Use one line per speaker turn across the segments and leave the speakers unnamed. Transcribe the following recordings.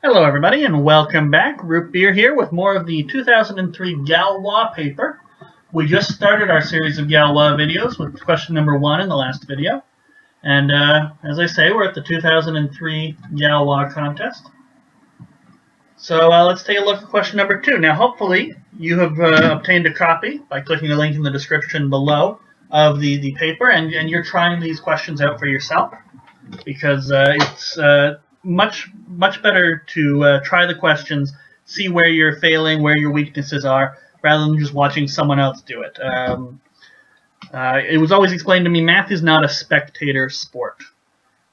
Hello everybody and welcome back. Root Beer here with more of the 2003 Galois paper. We just started our series of Galois videos with question number 1 in the last video. And as I say, we're at the 2003 Galois contest. So let's take a look at question number 2. Now hopefully you have obtained a copy by clicking the link in the description below of the paper and you're trying these questions out for yourself because it's much better to try the questions, see where you're failing, where your weaknesses are, rather than just watching someone else do it. It was always explained to me, math is not a spectator sport.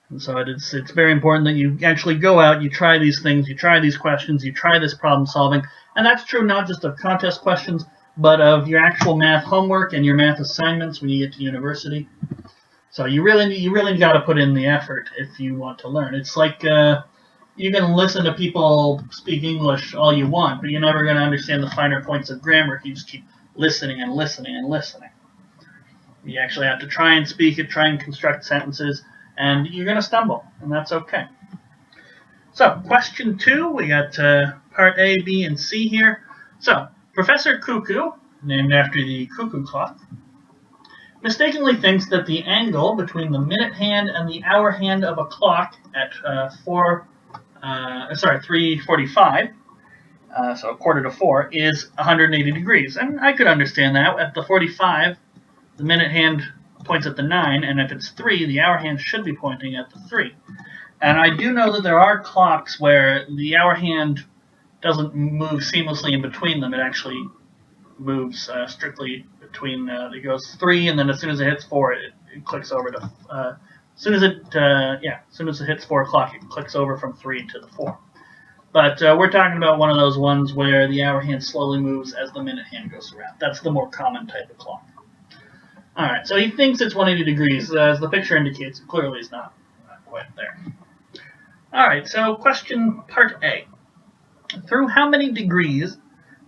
And so it's very important that you actually go out, you try these things, you try these questions, you try this problem solving. And that's true not just of contest questions, but of your actual math homework and your math assignments when you get to university. So you really got to put in the effort if you want to learn. It's like you can listen to people speak English all you want, but you're never going to understand the finer points of grammar if you just keep listening and listening and listening. You actually have to try and speak it, try and construct sentences, and you're going to stumble, and that's okay. So, question 2, we got part A, B, and C here. So, Professor Cuckoo, named after the cuckoo clock, mistakenly thinks that the angle between the minute hand and the hour hand of a clock at 3:45, so a quarter to 4, is 180 degrees. And I could understand that. At the 45, the minute hand points at the 9, and if it's 3, the hour hand should be pointing at the 3. And I do know that there are clocks where the hour hand doesn't move seamlessly in between them. It actually moves strictly between, it goes 3, and then as soon as it hits 4, it clicks over to, as soon as it hits 4 o'clock, it clicks over from 3 to the 4. But we're talking about one of those ones where the hour hand slowly moves as the minute hand goes around. That's the more common type of clock. Alright, so he thinks it's 180 degrees. As the picture indicates, it clearly is not quite there. Alright, so question part A. Through how many degrees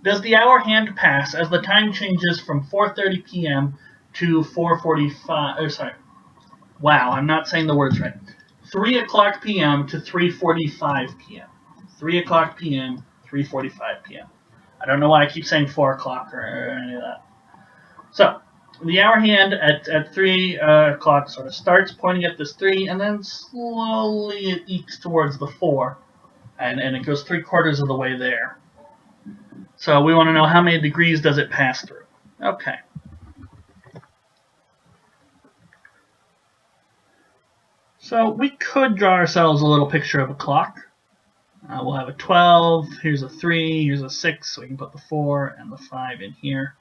does the hour hand pass as the time changes from 4:30 p.m. to 4:45? Wow, I'm not saying the words right. 3 o'clock p.m. to 3:45 p.m. 3 o'clock p.m., 3:45 p.m. I don't know why I keep saying 4 o'clock or any of that. So, the hour hand at 3 o'clock sort of starts pointing at this 3, and then slowly it ekes towards the 4, and it goes 3/4 of the way there. So we want to know how many degrees does it pass through. Okay. So we could draw ourselves a little picture of a clock. We'll have a 12, here's a 3, here's a 6, so we can put the 4 and the 5 in here.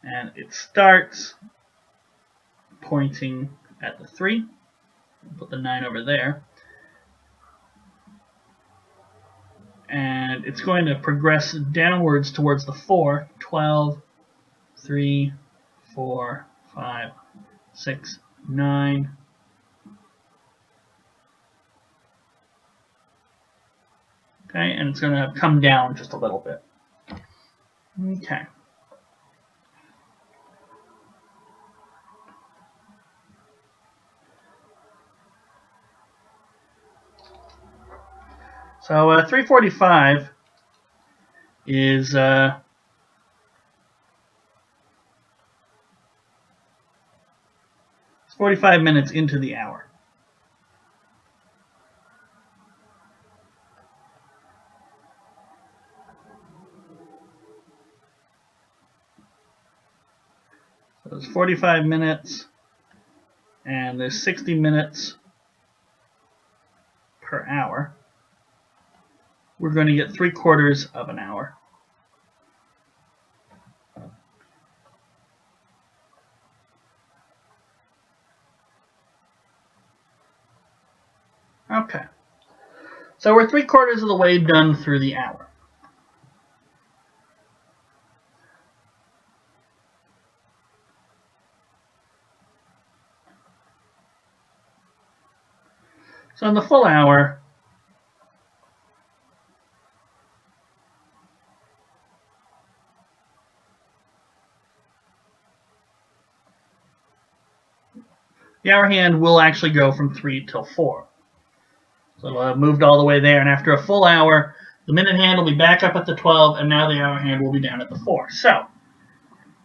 And it starts pointing at the 3. Put the 9 over there. And it's going to progress downwards towards the 4, 12, 3, 4, 5, 6, 9. Okay, and it's going to come down just a little bit. Okay. So 3:45 is it's 45 minutes into the hour. So it's 45 minutes, and there's 60 minutes per hour. We're going to get 3/4 of an hour. Okay. So we're 3/4 of the way done through the hour. So in the full hour, the hour hand will actually go from 3 till 4. So So it'll have moved all the way there, and after a full hour, the minute hand will be back up at the 12, and now the hour hand will be down at the 4. So,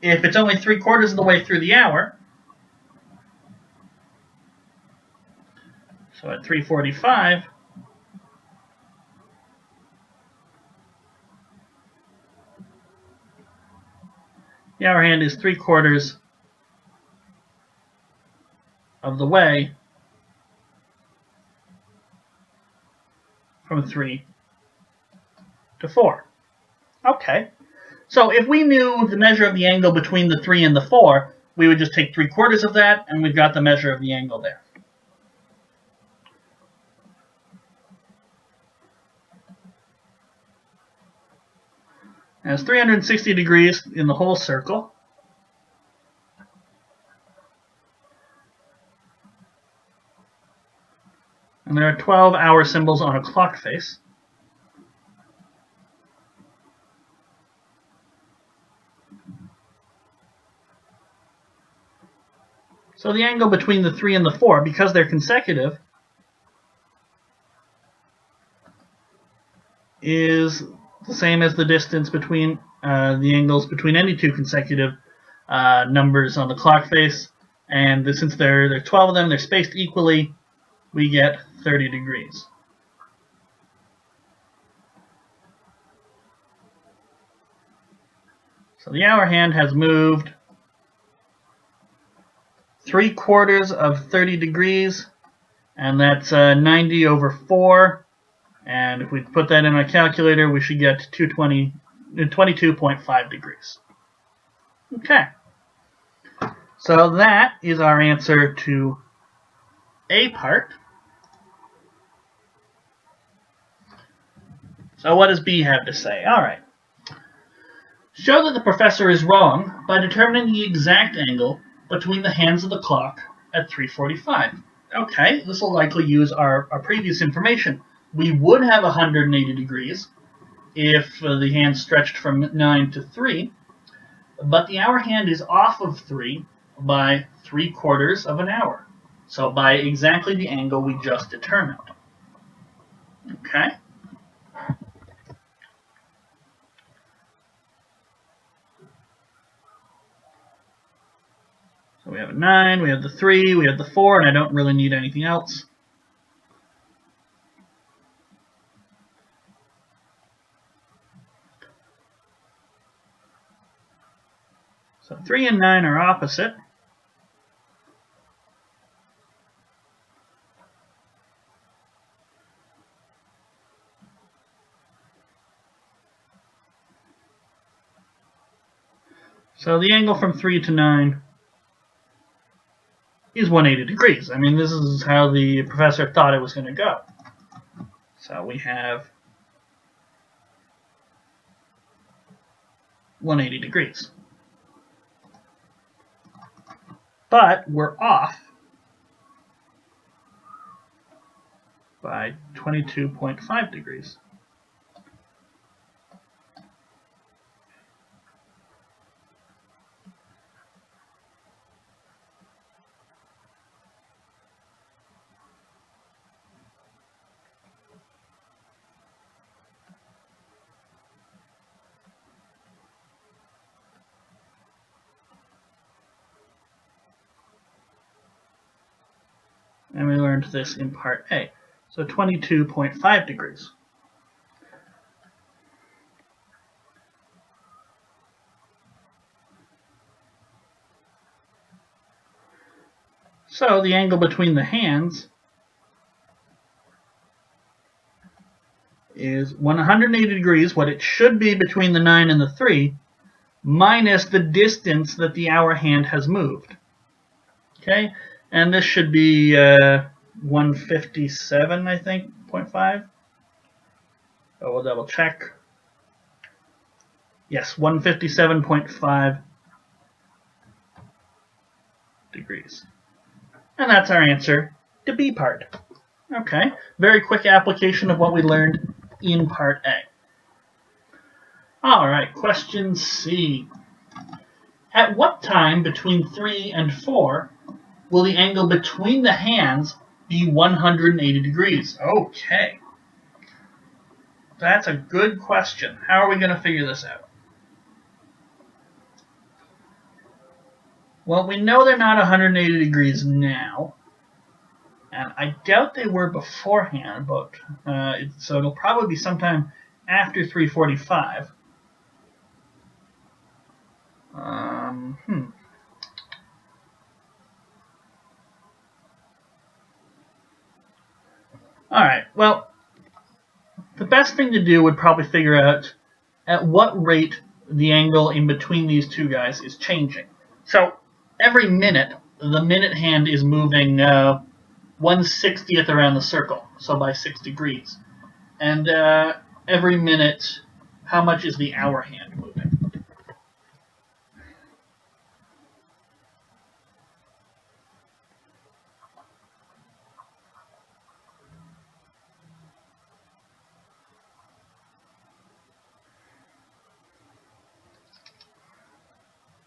if it's only 3/4 of the way through the hour, so at 3:45, the hour hand is 3/4 of the way from 3 to 4. Okay. So if we knew the measure of the angle between the 3 and the 4, we would just take 3/4 of that, and we've got the measure of the angle there. And it's 360 degrees in the whole circle. And there are 12 hour symbols on a clock face. So the angle between the 3 and the 4, because they're consecutive, is the same as the distance between the angles between any two consecutive numbers on the clock face. And since there are 12 of them, they're spaced equally, we get 30 degrees. So the hour hand has moved 3/4 of 30 degrees, and that's 90 over 4. And if we put that in our calculator, we should get 22.5 degrees. Okay. So that is our answer to A part. So what does B have to say? All right. Show that the professor is wrong by determining the exact angle between the hands of the clock at 3:45. Okay, this will likely use our previous information. We would have 180 degrees if the hand stretched from 9 to 3, but the hour hand is off of 3 by 3/4 of an hour. So by exactly the angle we just determined. Okay? So we have a 9, we have the 3, we have the 4, and I don't really need anything else. So 3 and 9 are opposite. So the angle from 3 to 9 is 180 degrees. I mean, this is how the professor thought it was going to go. So we have 180 degrees. But we're off by 22.5 degrees. And we learned this in part A. So 22.5 degrees. So the angle between the hands is 180 degrees, what it should be between the 9 and the 3, minus the distance that the hour hand has moved. Okay? And this should be 157, I think, 0.5. Oh, we'll double check. Yes, 157.5 degrees. And that's our answer to B part. Okay, very quick application of what we learned in part A. All right, question C. At what time between 3 and 4 will the angle between the hands be 180 degrees. Okay. That's a good question. How are we going to figure this out? Well, we know they're not 180 degrees now. And I doubt they were beforehand, but so it'll probably be sometime after 345. All right, well, the best thing to do would probably figure out at what rate the angle in between these two guys is changing. So every minute, the minute hand is moving 1/60th around the circle, so by 6 degrees. And every minute, how much is the hour hand moving?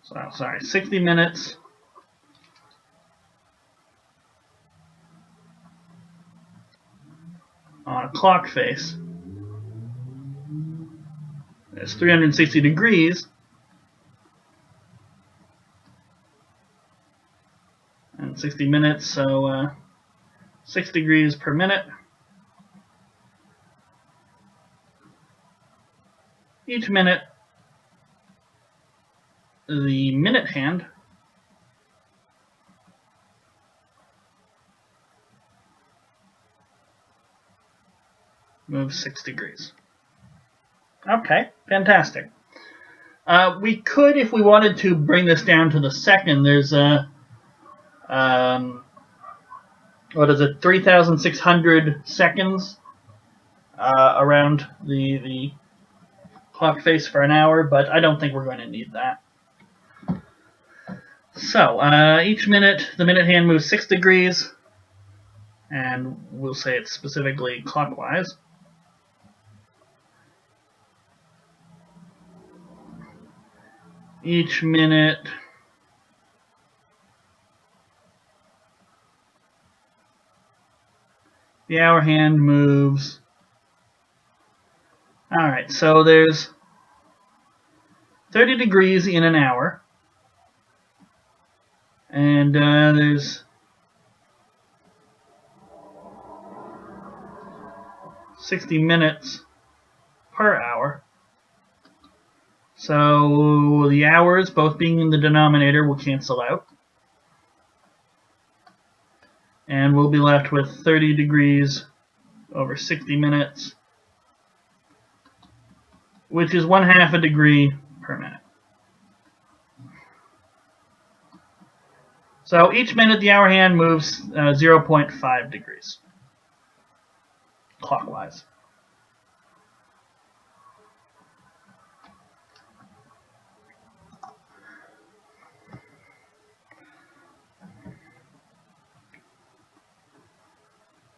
So, sorry, 60 minutes on a clock face is 360 degrees, and 60 minutes, so 6 degrees per minute. Each minute, the minute hand moves 6 degrees. Okay, fantastic. We could, if we wanted to, bring this down to the second. There's a, 3,600 seconds around the clock face for an hour, but I don't think we're going to need that. So, each minute, the minute hand moves 6 degrees, and we'll say it's specifically clockwise. Each minute, the hour hand moves. Alright, so there's 30 degrees in an hour. And there's 60 minutes per hour. So the hours, both being in the denominator, will cancel out. And we'll be left with 30 degrees over 60 minutes, which is 1/2 a degree per minute. So each minute the hour hand moves 0.5 degrees clockwise.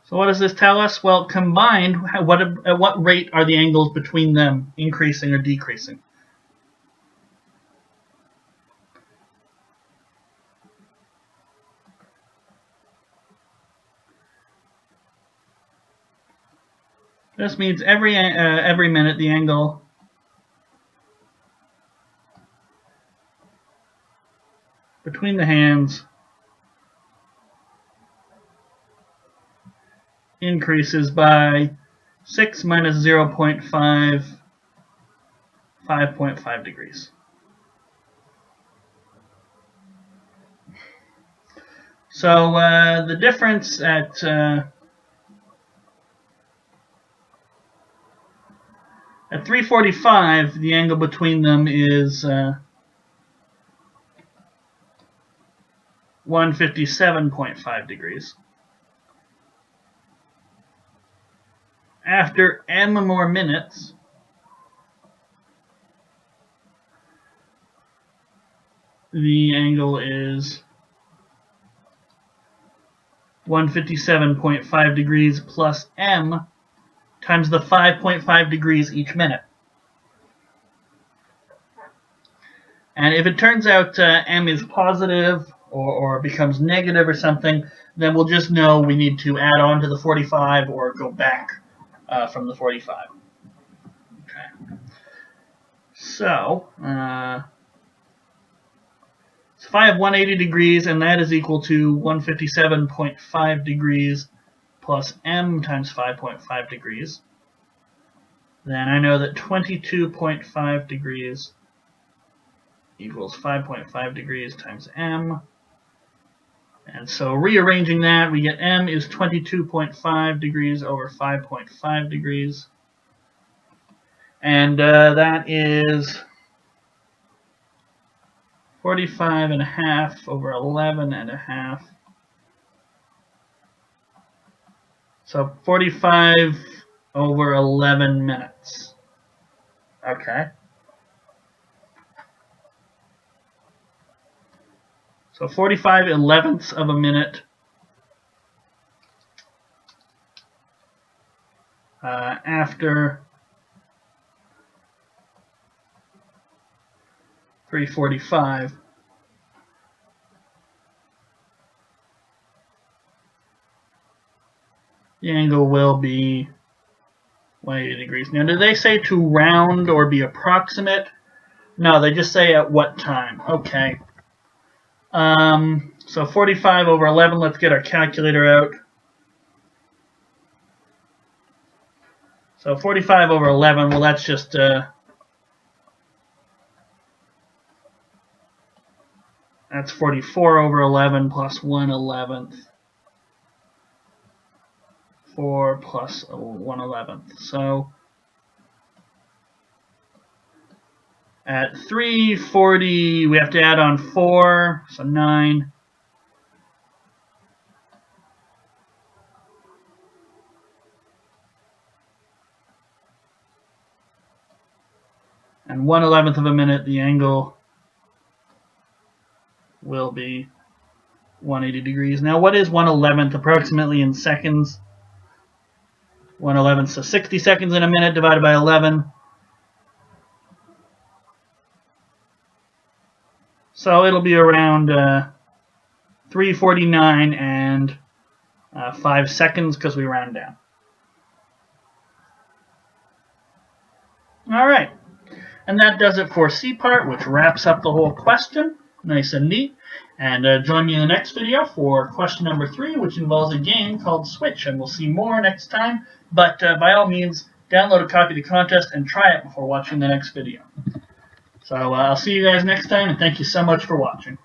So what does this tell us? Well, combined, at what rate are the angles between them increasing or decreasing? This means every minute the angle between the hands increases by 6 minus 0.5, 5.5 degrees. So the difference at 345, the angle between them is 157.5 degrees. After m more minutes, the angle is 157.5 degrees plus m times the 5.5 degrees each minute. And if it turns out m is positive or becomes negative or something, then we'll just know we need to add on to the 45 or go back from the 45. Okay. So if I have 180 degrees and that is equal to 157.5 degrees plus m times 5.5 degrees, then I know that 22.5 degrees equals 5.5 degrees times m. And so rearranging that, we get m is 22.5 degrees over 5.5 degrees. And that is 45.5 over 11.5. So 45 over 11 minutes. Okay. So 45 elevenths of a minute after 3:45. The angle will be 180 degrees. Now, do they say to round or be approximate? No, they just say at what time. Okay. So 45 over 11, let's get our calculator out. So 45 over 11, well, that's just that's 44 over 11 plus 1/11. 4 plus 1/11. So at 3:40, we have to add on 4, so 9. And 1/11 of a minute, the angle will be 180 degrees. Now, what is 1/11 approximately in seconds? 1/11, so 60 seconds in a minute divided by 11. So it'll be around 3:49 and 5 seconds because we round down. All right. And that does it for C part, which wraps up the whole question. Nice and neat. And join me in the next video for question number 3, which involves a game called Switch. And we'll see more next time. But by all means, download a copy of the contest and try it before watching the next video. So I'll see you guys next time, and thank you so much for watching.